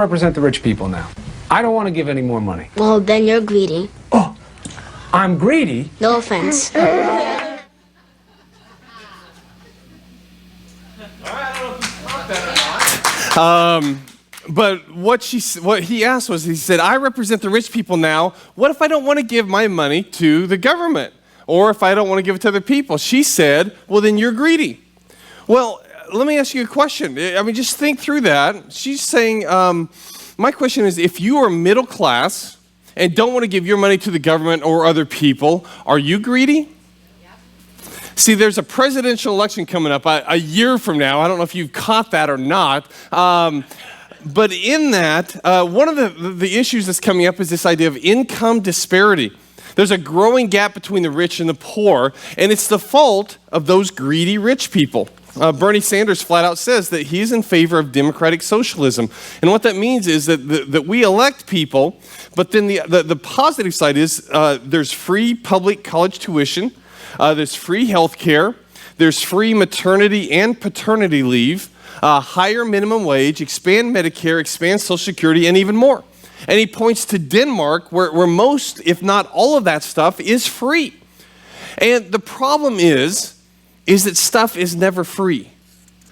Represent the rich people now. I don't want to give any more money. Well, then you're greedy. Oh, I'm greedy? No offense. But what he asked was, he said, I represent the rich people now. What if I don't want to give my money to the government? Or if I don't want to give it to other people? She said, well, then you're greedy. Well, let me ask you a question. I mean, just think through that. She's saying, my question is, if you are middle class and don't want to give your money to the government or other people, are you greedy? See, there's a presidential election coming up a year from now. I don't know if you've caught that or not. But in that, one of the issues that's coming up is this idea of income disparity. There's a growing gap between the rich and the poor, and it's the fault of those greedy rich people. Bernie Sanders flat out says that he's in favor of democratic socialism. And what that means is that we elect people, but then the positive side is there's free public college tuition, there's free health care, there's free maternity and paternity leave, higher minimum wage, expand Medicare, expand Social Security, and even more. And he points to Denmark, where most, if not all of that stuff, is free. And the problem is that stuff is never free.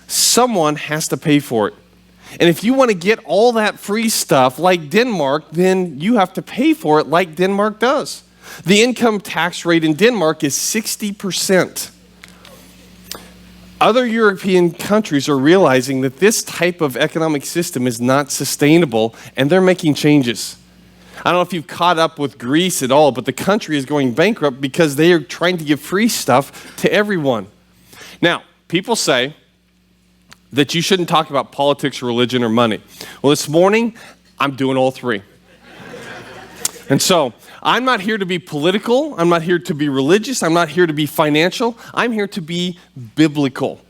Someone has to pay for it. And if you want to get all that free stuff like Denmark, then you have to pay for it like Denmark does. The income tax rate in Denmark is 60%. Other European countries are realizing that this type of economic system is not sustainable, and they're making changes. I don't know if you've caught up with Greece at all, but the country is going bankrupt because they are trying to give free stuff to everyone. Now, people say that you shouldn't talk about politics, religion, or money. Well, this morning, I'm doing all three. And so, I'm not here to be political. I'm not here to be religious. I'm not here to be financial. I'm here to be biblical.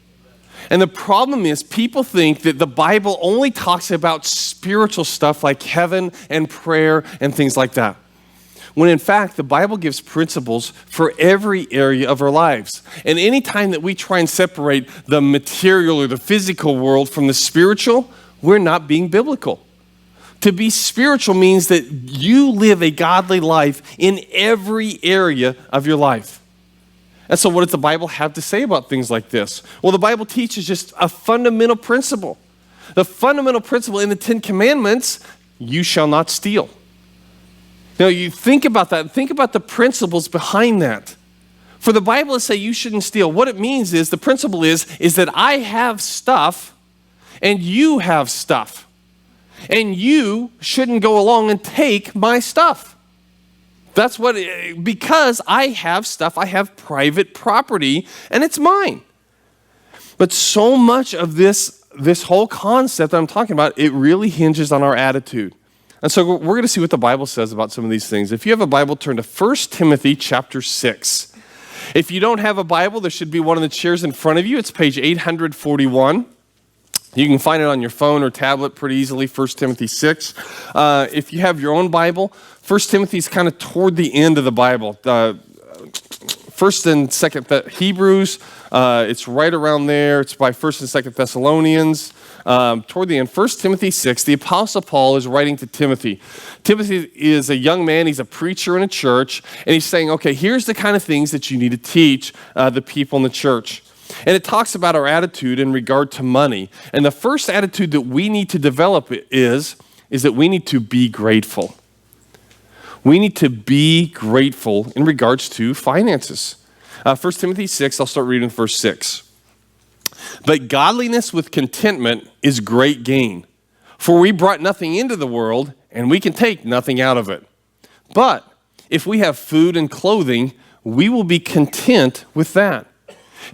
And the problem is people think that the Bible only talks about spiritual stuff like heaven and prayer and things like that. When in fact, the Bible gives principles for every area of our lives. And anytime that we try and separate the material or the physical world from the spiritual, we're not being biblical. To be spiritual means that you live a godly life in every area of your life. And so what does the Bible have to say about things like this? Well, the Bible teaches just a fundamental principle. The fundamental principle in the 10 Commandments, you shall not steal. Now, you think about that. Think about the principles behind that. For the Bible to say you shouldn't steal, what it means is, the principle is that I have stuff and you have stuff. And you shouldn't go along and take my stuff. That's what, because I have stuff, I have private property, and it's mine. But so much of this whole concept that I'm talking about, it really hinges on our attitude. And so we're going to see what the Bible says about some of these things. If you have a Bible, turn to 1 Timothy chapter 6. If you don't have a Bible, there should be one of the chairs in front of you. It's page 841. You can find it on your phone or tablet pretty easily, 1 Timothy 6. If you have your own Bible, 1 Timothy is kind of toward the end of the Bible. 1st and 2nd Hebrews, it's right around there. It's by 1st and 2nd Thessalonians. Toward the end, 1 Timothy 6, the Apostle Paul is writing to Timothy. Timothy is a young man. He's a preacher in a church. And he's saying, okay, here's the kind of things that you need to teach the people in the church. And it talks about our attitude in regard to money. And the first attitude that we need to develop is that we need to be grateful. We need to be grateful in regards to finances. 1 Timothy 6, I'll start reading verse 6. But godliness with contentment is great gain. For we brought nothing into the world, and we can take nothing out of it. But if we have food and clothing, we will be content with that.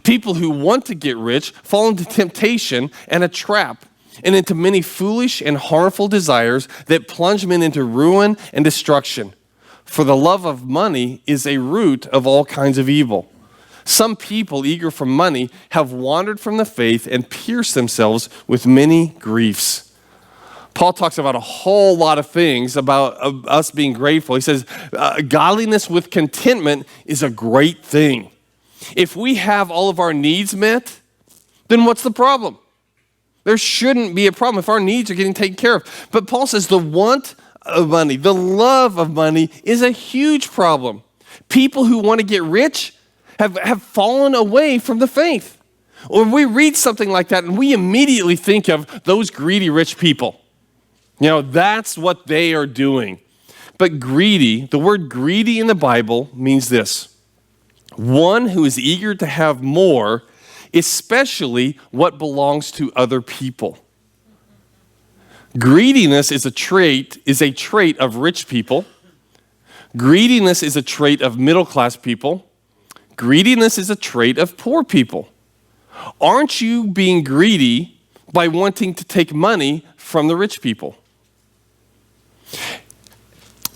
People who want to get rich fall into temptation and a trap, and into many foolish and harmful desires that plunge men into ruin and destruction. For the love of money is a root of all kinds of evil. Some people, eager for money, have wandered from the faith and pierced themselves with many griefs. Paul talks about a whole lot of things about us being grateful. He says, godliness with contentment is a great thing. If we have all of our needs met, then what's the problem? There shouldn't be a problem if our needs are getting taken care of. But Paul says the want of money, the love of money is a huge problem. People who want to get rich have fallen away from the faith. Or we read something like that and we immediately think of those greedy rich people. That's what they are doing. But greedy, the word greedy in the Bible means this: one who is eager to have more, especially what belongs to other people. Greediness is a trait of rich people. Greediness is a trait of middle-class people. Greediness is a trait of poor people. Aren't you being greedy by wanting to take money from the rich people?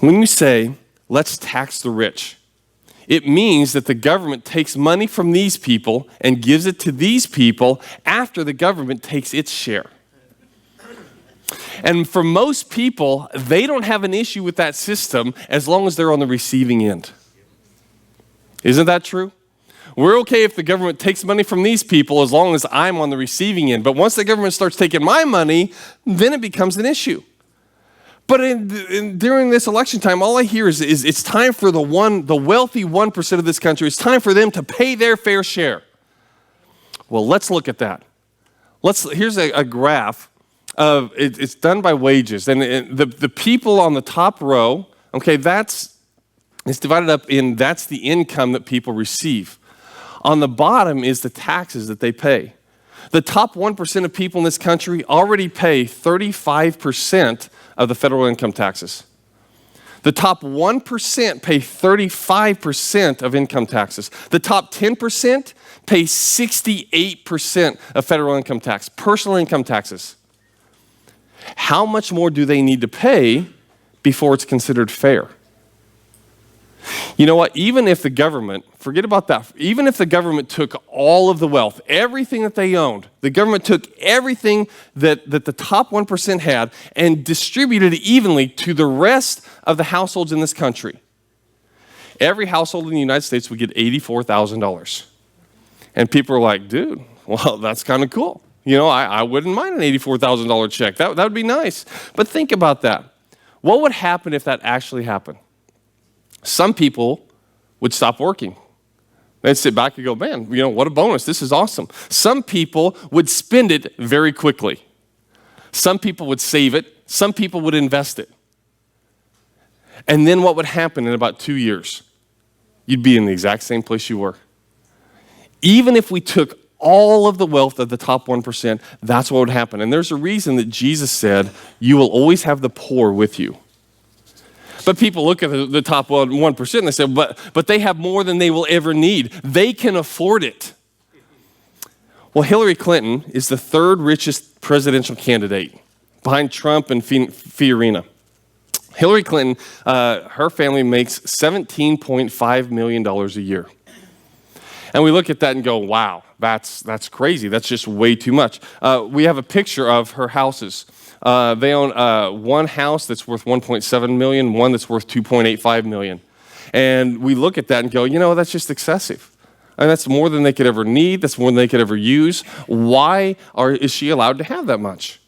When you say, let's tax the rich, it means that the government takes money from these people and gives it to these people after the government takes its share. And for most people, they don't have an issue with that system as long as they're on the receiving end. Isn't that true? We're okay if the government takes money from these people as long as I'm on the receiving end. But once the government starts taking my money, then it becomes an issue. But during this election time, all I hear is it's time for the wealthy 1% of this country. It's time for them to pay their fair share. Well, let's look at that. Here's a graph. It's done by wages. And the people on the top row, okay, it's divided up in, that's the income that people receive. On the bottom is the taxes that they pay. The top 1% of people in this country already pay 35% of the federal income taxes. The top 1% pay 35% of income taxes. The top 10% pay 68% of federal income tax, personal income taxes. How much more do they need to pay before it's considered fair? You know what? Even if the government, forget about that, even if the government took all of the wealth, everything that they owned, the government took everything that the top 1% had and distributed it evenly to the rest of the households in this country, every household in the United States would get $84,000. And people are like, dude, well, that's kind of cool. I wouldn't mind an $84,000 check. That would be nice. But think about that. What would happen if that actually happened? Some people would stop working. They'd sit back and go, man, what a bonus. This is awesome. Some people would spend it very quickly. Some people would save it. Some people would invest it. And then what would happen in about 2 years? You'd be in the exact same place you were. Even if we took all of the wealth of the top 1%, that's what would happen. And there's a reason that Jesus said, you will always have the poor with you. But people look at the top 1% and they say, but they have more than they will ever need. They can afford it. Well, Hillary Clinton is the third richest presidential candidate behind Trump and Fiorina. Hillary Clinton, her family makes $17.5 million a year. And we look at that and go, wow, that's crazy. That's just way too much. We have a picture of her houses. They own one house that's worth $1.7 million, one that's worth $2.85 million. And we look at that and go, that's just excessive. And that's more than they could ever need. That's more than they could ever use. Why is she allowed to have that much?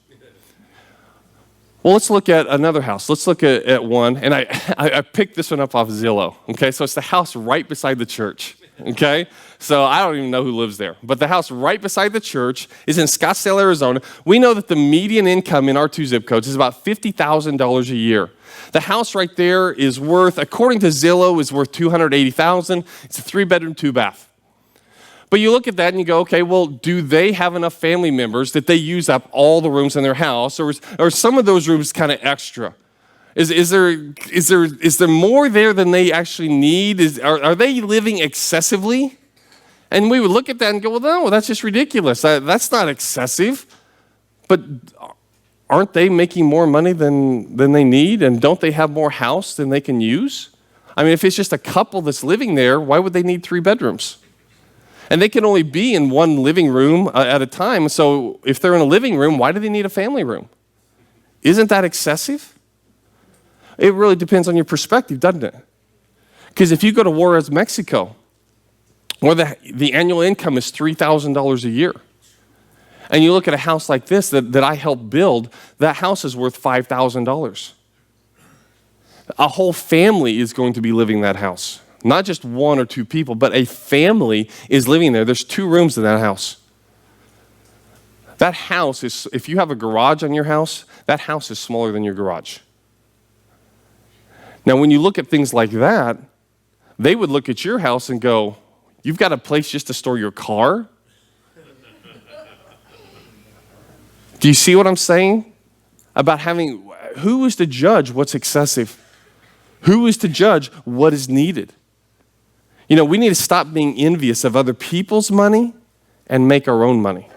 Well, let's look at another house. Let's look at one. And I picked this one up off Zillow. Okay, so it's the house right beside the church. Okay, so I don't even know who lives there. But the house right beside the church is in Scottsdale, Arizona. We know that the median income in our 2 zip codes is about $50,000 a year. The house right there is worth, according to Zillow, is worth $280,000. It's a 3-bedroom, 2-bath. But you look at that and you go, okay, well, do they have enough family members that they use up all the rooms in their house, or are some of those rooms kind of extra? Is there more there than they actually need? Are they living excessively? And we would look at that and go, well, no, that's just ridiculous. That's not excessive. But aren't they making more money than they need? And don't they have more house than they can use? I mean, if it's just a couple that's living there, why would they need 3 bedrooms? And they can only be in one living room at a time. So if they're in a living room, why do they need a family room? Isn't that excessive? It really depends on your perspective, doesn't it? Because if you go to Juarez, Mexico, where the annual income is $3,000 a year, And you look at a house like this that I helped build, that house is worth $5,000. A whole family is going to be living in that house. Not just one or two people, but a family is living there. There's 2 rooms in that house. That house is, if you have a garage on your house, that house is smaller than your garage. Now, when you look at things like that, they would look at your house and go, you've got a place just to store your car? Do you see what I'm saying? About having, who is to judge what's excessive? Who is to judge what is needed? You know, we need to stop being envious of other people's money and make our own money.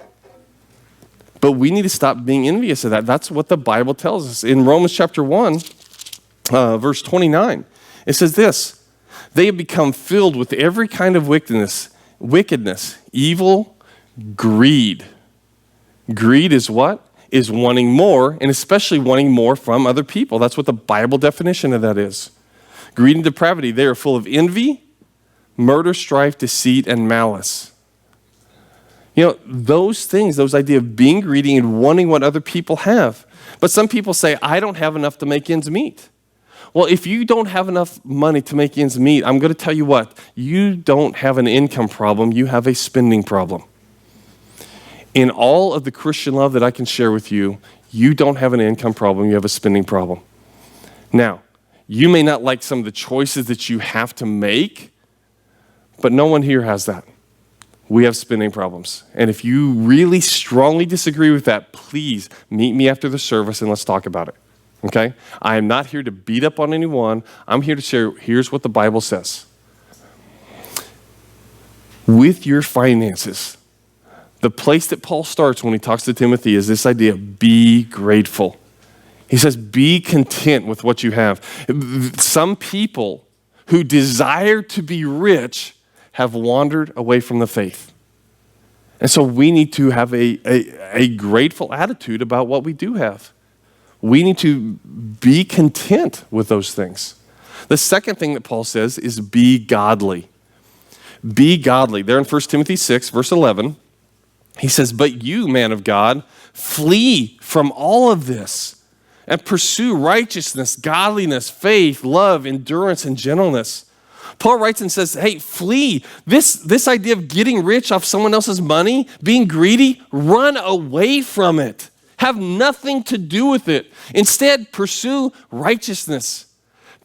But we need to stop being envious of that. That's what the Bible tells us. In Romans chapter 1, verse 29, it says this, they have become filled with every kind of wickedness, evil, greed. Greed is what? Is wanting more, and especially wanting more from other people. That's what the Bible definition of that is. Greed and depravity, they are full of envy, murder, strife, deceit, and malice. You know, those things, those ideas of being greedy and wanting what other people have. But some people say, I don't have enough to make ends meet. Well, if you don't have enough money to make ends meet, I'm going to tell you what, you don't have an income problem, you have a spending problem. In all of the Christian love that I can share with you, you don't have an income problem, you have a spending problem. Now, you may not like some of the choices that you have to make, but no one here has that. We have spending problems. And if you really strongly disagree with that, please meet me after the service and let's talk about it. Okay? I am not here to beat up on anyone. I'm here to share, here's what the Bible says. With your finances, the place that Paul starts when he talks to Timothy is this idea, be grateful. He says, be content with what you have. Some people who desire to be rich have wandered away from the faith. And so we need to have a grateful attitude about what we do have. We need to be content with those things. The second thing that Paul says is be godly. Be godly. There in 1 Timothy 6, verse 11, he says, but you, man of God, flee from all of this and pursue righteousness, godliness, faith, love, endurance, and gentleness. Paul writes and says, hey, flee. This idea of getting rich off someone else's money, being greedy, run away from it. Have nothing to do with it. Instead, pursue righteousness.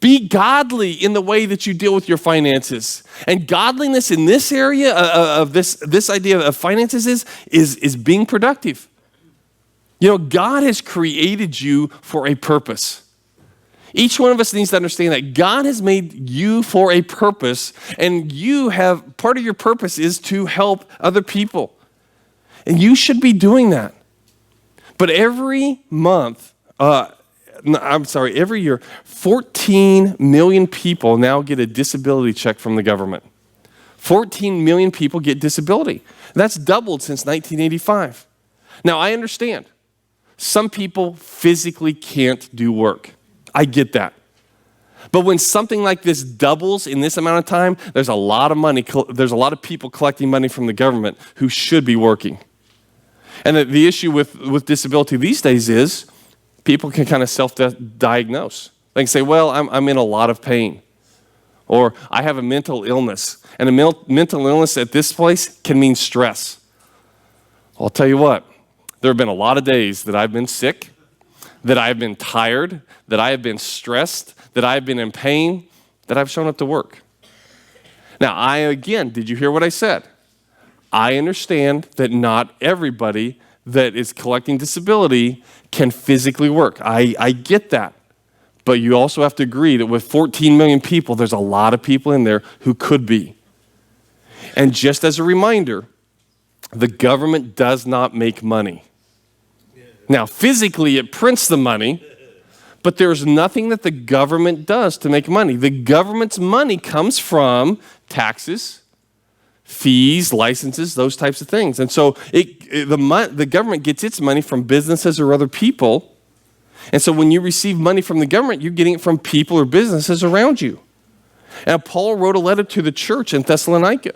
Be godly in the way that you deal with your finances. And godliness in this area of this idea of finances is being productive. You know, God has created you for a purpose. Each one of us needs to understand that God has made you for a purpose, and you have, part of your purpose is to help other people. And you should be doing that. But every year, 14 million people now get a disability check from the government. 14 million people get disability. That's doubled since 1985. Now, I understand. Some people physically can't do work. I get that. But when something like this doubles in this amount of time, there's a lot of money, there's a lot of people collecting money from the government who should be working. And the issue with disability these days is people can kind of self-diagnose. They can say, well, I'm in a lot of pain. Or I have a mental illness. And a mental illness at this place can mean stress. I'll tell you what, there have been a lot of days that I've been sick, that I've been tired, that I have been stressed, that I've been in pain, that I've shown up to work. Now, did you hear what I said? I understand that not everybody that is collecting disability can physically work. I get that. But you also have to agree that with 14 million people, there's a lot of people in there who could be. And just as a reminder, the government does not make money. Now, physically, it prints the money, but there's nothing that the government does to make money. The government's money comes from taxes, fees, licenses, those types of things. And so the government gets its money from businesses or other people. And so when you receive money from the government, you're getting it from people or businesses around you. And Paul wrote a letter to the church in Thessalonica.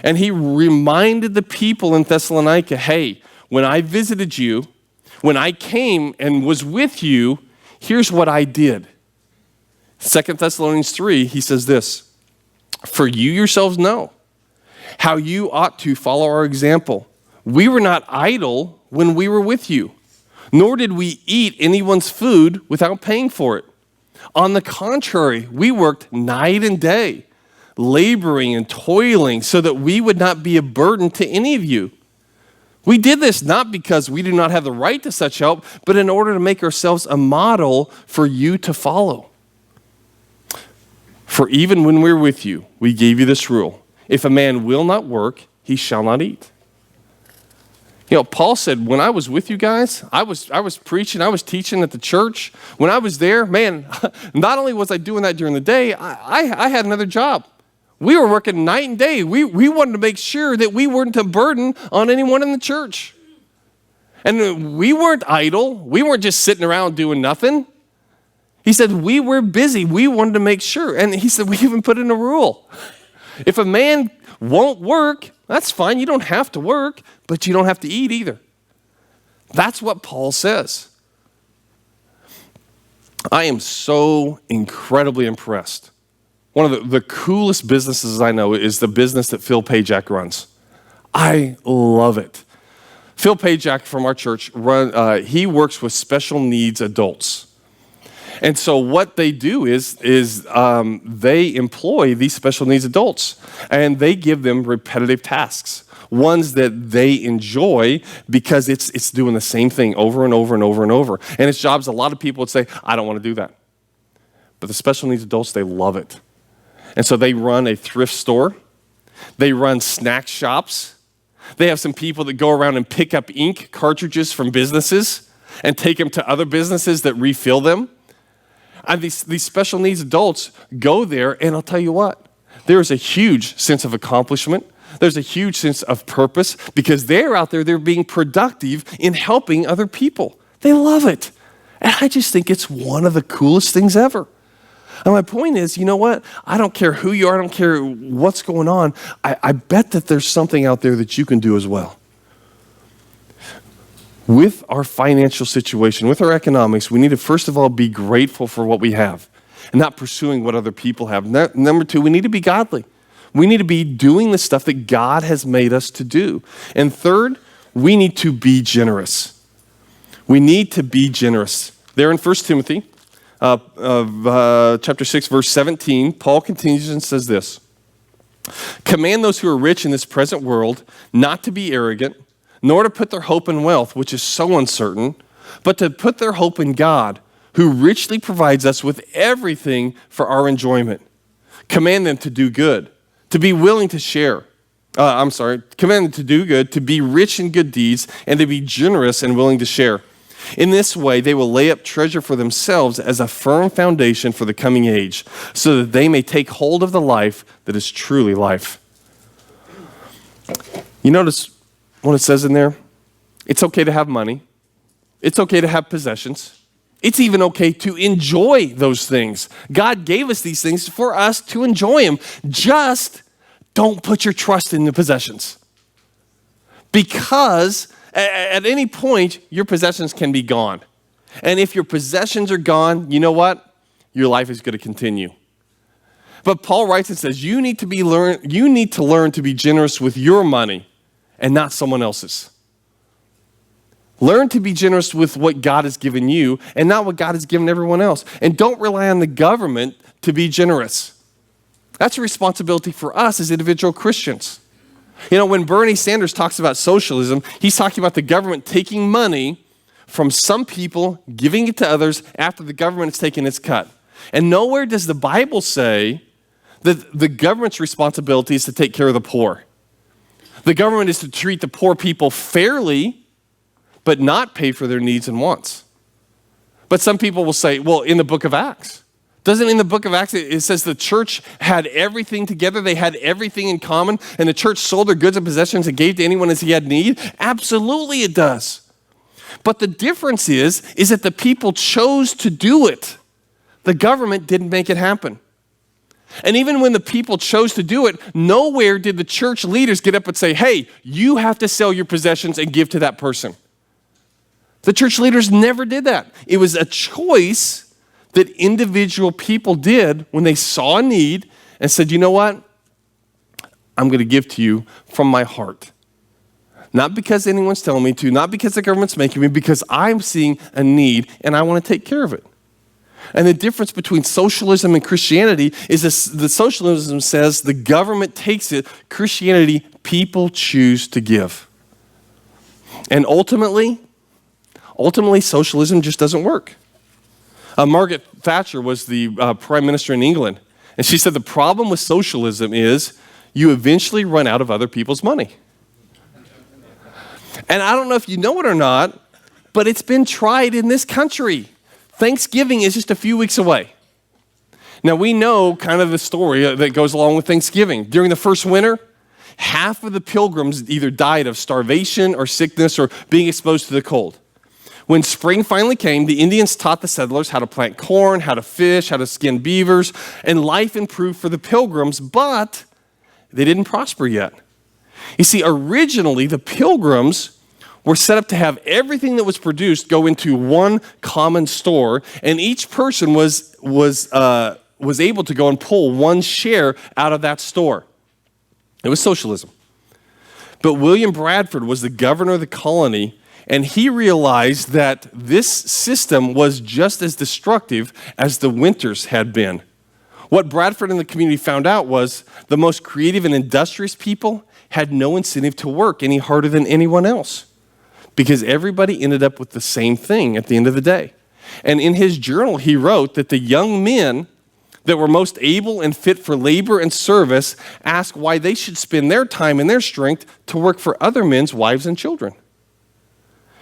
And he reminded the people in Thessalonica, hey, when I visited you, when I came and was with you, here's what I did. 2 Thessalonians 3, he says this, for you yourselves know how you ought to follow our example. We were not idle when we were with you, nor did we eat anyone's food without paying for it. On the contrary, we worked night and day, laboring and toiling so that we would not be a burden to any of you. We did this not because we do not have the right to such help, but in order to make ourselves a model for you to follow. For even when we were with you, we gave you this rule. If a man will not work, he shall not eat. You know, Paul said, when I was with you guys, I was preaching, I was teaching at the church. When I was there, man, not only was I doing that during the day, I had another job. We were working night and day. We wanted to make sure that we weren't a burden on anyone in the church. And we weren't idle. We weren't just sitting around doing nothing. He said, we were busy. We wanted to make sure. And he said, we even put in a rule. If a man won't work, that's fine. You don't have to work, but you don't have to eat either. That's what Paul says. I am so incredibly impressed. One of the coolest businesses I know is the business that Phil Pajak runs. I love it. Phil Pajak from our church, he works with special needs adults. And so what they do is they employ these special needs adults, and they give them repetitive tasks, ones that they enjoy because it's doing the same thing over and over and over and over. And it's jobs a lot of people would say, I don't want to do that. But the special needs adults, they love it. And so they run a thrift store. They run snack shops. They have some people that go around and pick up ink cartridges from businesses and take them to other businesses that refill them. And these special needs adults go there, and I'll tell you what, there is a huge sense of accomplishment. There's a huge sense of purpose because they're out there, they're being productive in helping other people. They love it. And I just think it's one of the coolest things ever. And my point is, you know what? I don't care who you are. I don't care what's going on. I bet that there's something out there that you can do as well. With our financial situation, with our economics, we need to first of all be grateful for what we have and not pursuing what other people have. Number two, we need to be godly. We need to be doing the stuff that God has made us to do. And third, we need to be generous. We need to be generous. There in 1 Timothy chapter 6, verse 17, Paul continues and says this, command those who are rich in this present world not to be arrogant, nor to put their hope in wealth, which is so uncertain, but to put their hope in God, who richly provides us with everything for our enjoyment. Command them to do good, to be willing to share. Command them to do good, to be rich in good deeds, and to be generous and willing to share. In this way, they will lay up treasure for themselves as a firm foundation for the coming age, so that they may take hold of the life that is truly life. You notice what it says in there? It's okay to have money. It's okay to have possessions. It's even okay to enjoy those things. God gave us these things for us to enjoy them. Just don't put your trust in the possessions. Because at any point, your possessions can be gone. And if your possessions are gone, you know what? Your life is going to continue. But Paul writes and says, you need to learn to be generous with your money and not someone else's. Learn to be generous with what God has given you and not what God has given everyone else. And don't rely on the government to be generous. That's a responsibility for us as individual Christians. You know, when Bernie Sanders talks about socialism, he's talking about the government taking money from some people, giving it to others after the government has taken its cut. And nowhere does the Bible say that the government's responsibility is to take care of the poor. The government is to treat the poor people fairly, but not pay for their needs and wants. But some people will say, well, in the book of Acts, doesn't in the book of Acts, it says the church had everything together, they had everything in common, and the church sold their goods and possessions and gave to anyone as he had need? Absolutely it does. But the difference is that the people chose to do it. The government didn't make it happen. And even when the people chose to do it, nowhere did the church leaders get up and say, hey, you have to sell your possessions and give to that person. The church leaders never did that. It was a choice that individual people did when they saw a need and said, you know what? I'm going to give to you from my heart. Not because anyone's telling me to, not because the government's making me, because I'm seeing a need and I want to take care of it. And the difference between socialism and Christianity is this, the socialism says the government takes it. Christianity, people choose to give. And ultimately, socialism just doesn't work. Margaret Thatcher was the prime minister in England. And she said the problem with socialism is you eventually run out of other people's money. And I don't know if you know it or not, but it's been tried in this country. Thanksgiving is just a few weeks away. Now, we know kind of the story that goes along with Thanksgiving. During the first winter, half of the pilgrims either died of starvation or sickness or being exposed to the cold. When spring finally came, the Indians taught the settlers how to plant corn, how to fish, how to skin beavers, and life improved for the pilgrims, but they didn't prosper yet. You see, originally, the pilgrims were set up to have everything that was produced go into one common store, and each person was able to go and pull one share out of that store. It was socialism. But William Bradford was the governor of the colony, and he realized that this system was just as destructive as the winters had been. What Bradford and the community found out was the most creative and industrious people had no incentive to work any harder than anyone else because everybody ended up with the same thing at the end of the day. And in his journal, he wrote that the young men that were most able and fit for labor and service asked why they should spend their time and their strength to work for other men's wives and children.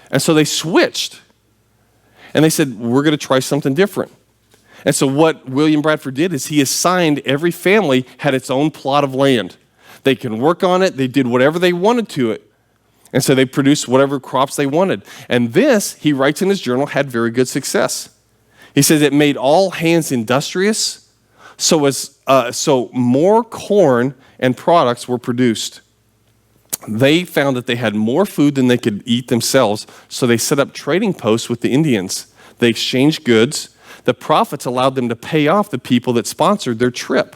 And so they switched. And they said, we're going to try something different. And so what William Bradford did is he assigned every family had its own plot of land. They can work on it. They did whatever they wanted to it. And so they produced whatever crops they wanted. And this, he writes in his journal, had very good success. He says it made all hands industrious, so more corn and products were produced. They found that they had more food than they could eat themselves, so they set up trading posts with the Indians. They exchanged goods. The profits allowed them to pay off the people that sponsored their trip.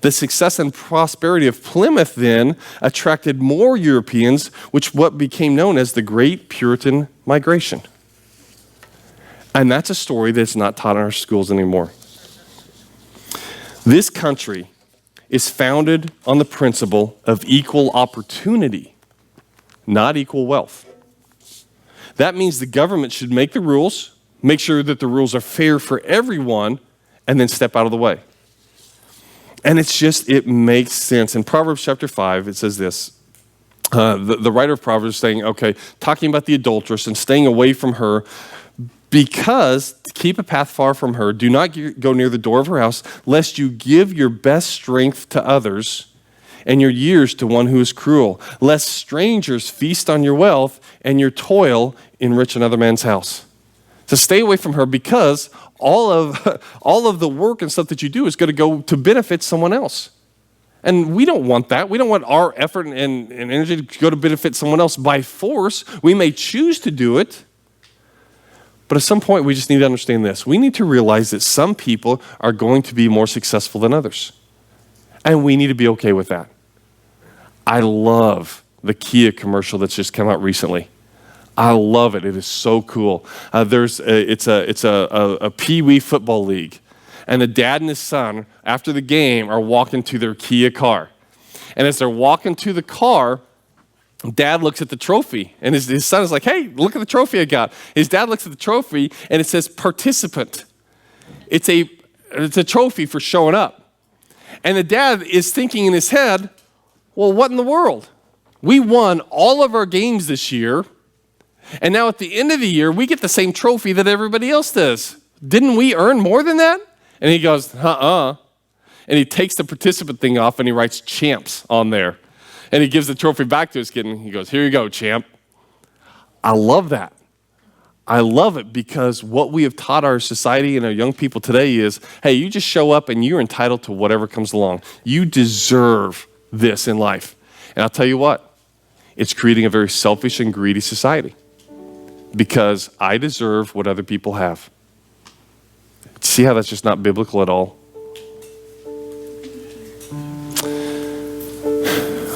The success and prosperity of Plymouth then attracted more Europeans, which what became known as the Great Puritan Migration. And that's a story that's not taught in our schools anymore. This country is founded on the principle of equal opportunity, not equal wealth. That means the government should make the rules, make sure that the rules are fair for everyone, and then step out of the way. And it makes sense. In Proverbs chapter 5, it says this. The writer of Proverbs is saying, okay, talking about the adulteress and staying away from her, because to keep a path far from her, do not go near the door of her house, lest you give your best strength to others and your years to one who is cruel, lest strangers feast on your wealth and your toil enrich another man's house. So stay away from her because all of the work and stuff that you do is going to go to benefit someone else. And we don't want that. We don't want our effort and energy to go to benefit someone else by force. We may choose to do it, but at some point we just need to understand this. We need to realize that some people are going to be more successful than others. And we need to be okay with that. I love the Kia commercial that's just come out recently. I love it. It is so cool. It's a Pee-wee football league. And the dad and his son, after the game, are walking to their Kia car. And as they're walking to the car, dad looks at the trophy. And his son is like, hey, look at the trophy I got. His dad looks at the trophy, and it says participant. It's a trophy for showing up. And the dad is thinking in his head, well, what in the world? We won all of our games this year. And now at the end of the year, we get the same trophy that everybody else does. Didn't we earn more than that? And he goes, And he takes the participant thing off and he writes champs on there. And he gives the trophy back to his kid and he goes, here you go, champ. I love that. I love it because what we have taught our society and our young people today is, hey, you just show up and you're entitled to whatever comes along. You deserve this in life. And I'll tell you what, it's creating a very selfish and greedy society because I deserve what other people have. See how that's just not biblical at all?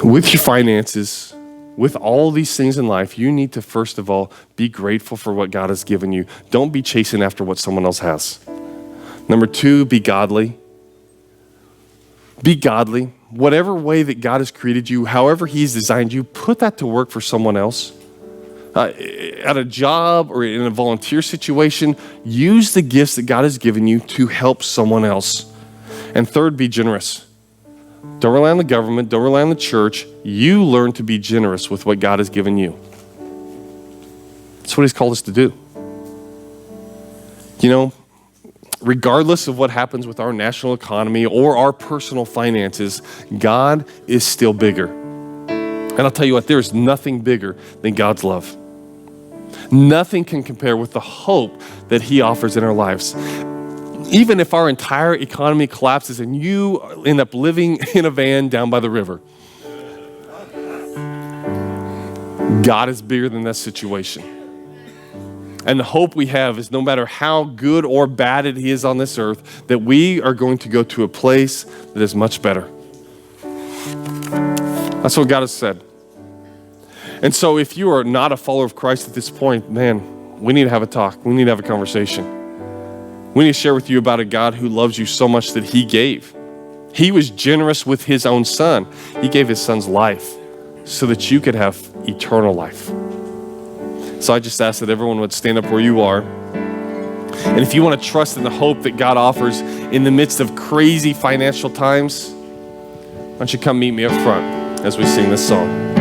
With your finances, with all these things in life, you need to first of all be grateful for what God has given you. Don't be chasing after what someone else has. Number 2, be godly. Be godly. Whatever way that God has created you, however He's designed you, put that to work for someone else. At a job or in a volunteer situation, use the gifts that God has given you to help someone else. And 3rd, be generous. Don't rely on the government. Don't rely on the church. You learn to be generous with what God has given you. That's what He's called us to do. You know, regardless of what happens with our national economy or our personal finances, God is still bigger. And I'll tell you what, there is nothing bigger than God's love. Nothing can compare with the hope that He offers in our lives. Even if our entire economy collapses and you end up living in a van down by the river, God is bigger than that situation. And the hope we have is no matter how good or bad it is on this earth, that we are going to go to a place that is much better. That's what God has said. And so if you are not a follower of Christ at this point, man, we need to have a talk. We need to have a conversation. We need to share with you about a God who loves you so much that He gave. He was generous with His own Son. He gave His Son's life so that you could have eternal life. So I just ask that everyone would stand up where you are. And if you want to trust in the hope that God offers in the midst of crazy financial times, why don't you come meet me up front as we sing this song.